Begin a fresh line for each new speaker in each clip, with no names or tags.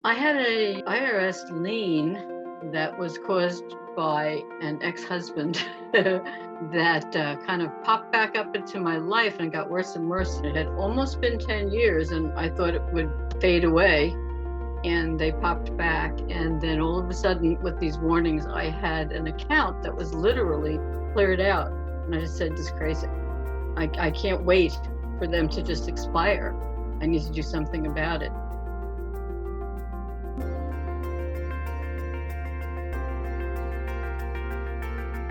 I had a IRS lien that was caused by an ex-husband that kind of popped back up into my life and got worse and worse. It had almost been 10 years and I thought it would fade away, and they popped back. And then all of a sudden, with these warnings, I had an account that was literally cleared out. And I just said, this is crazy. I can't wait for them to just expire. I need to do something about it.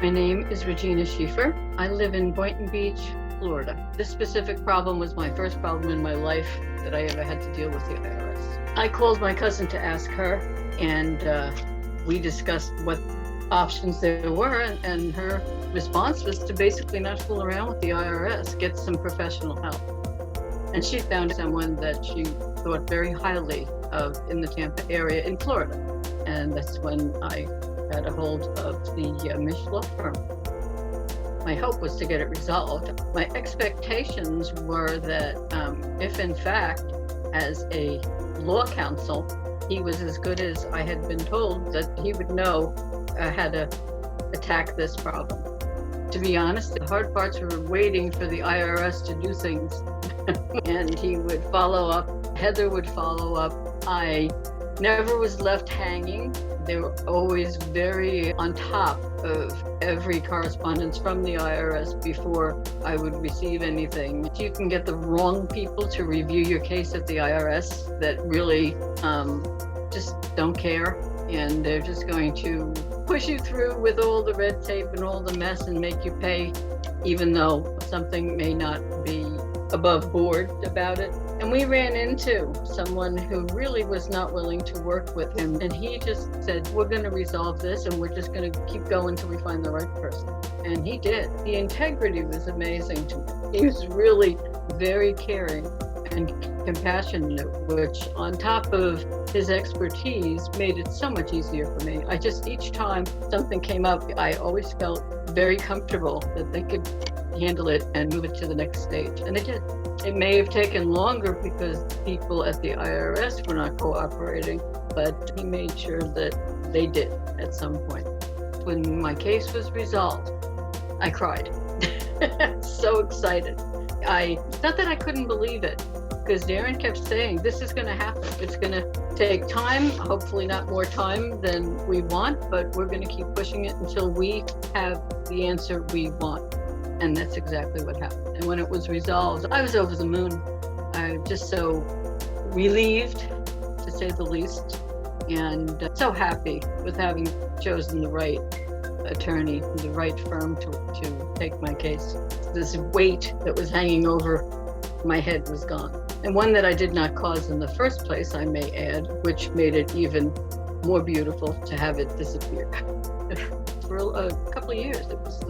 My name is Regina Sheaffer. I live in Boynton Beach, Florida. This specific problem was my first problem in my life that I ever had to deal with the IRS. I called my cousin to ask her, and we discussed what options there were, and her response was to basically not fool around with the IRS, get some professional help. And she found someone that she thought very highly of in the Tampa area in Florida. And that's when I got a hold of the Mish law firm. My hope was to get it resolved. My expectations were that if in fact, as a law counsel, he was as good as I had been told, that he would know how to attack this problem. To be honest, the hard parts were waiting for the IRS to do things. And he would follow up, Heather would follow up. I never was left hanging. They were always very on top of every correspondence from the IRS before I would receive anything. If you can get the wrong people to review your case at the IRS that really just don't care, and they're just going to push you through with all the red tape and all the mess and make you pay, even though something may not be above board about it. And we ran into someone who really was not willing to work with him. And he just said, we're going to resolve this and we're just going to keep going until we find the right person. And he did. The integrity was amazing to me. He was really very caring and compassionate, which on top of his expertise made it so much easier for me. Each time something came up, I always felt very comfortable that they could handle it and move it to the next stage. And they did. It may have taken longer because people at the IRS were not cooperating, but he made sure that they did at some point. When my case was resolved, I cried. So excited. Not that I couldn't believe it, because Darrin kept saying, this is going to happen. It's going to take time, hopefully not more time than we want, but we're going to keep pushing it until we have the answer we want. And that's exactly what happened. And when it was resolved, I was over the moon. I was just so relieved, to say the least, and so happy with having chosen the right attorney, the right firm to take my case. This weight that was hanging over my head was gone. And one that I did not cause in the first place, I may add, which made it even more beautiful to have it disappear. For a couple of years, it was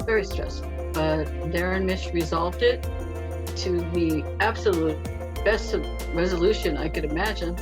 very stressful. But Darrin Mish resolved it to the absolute best resolution I could imagine.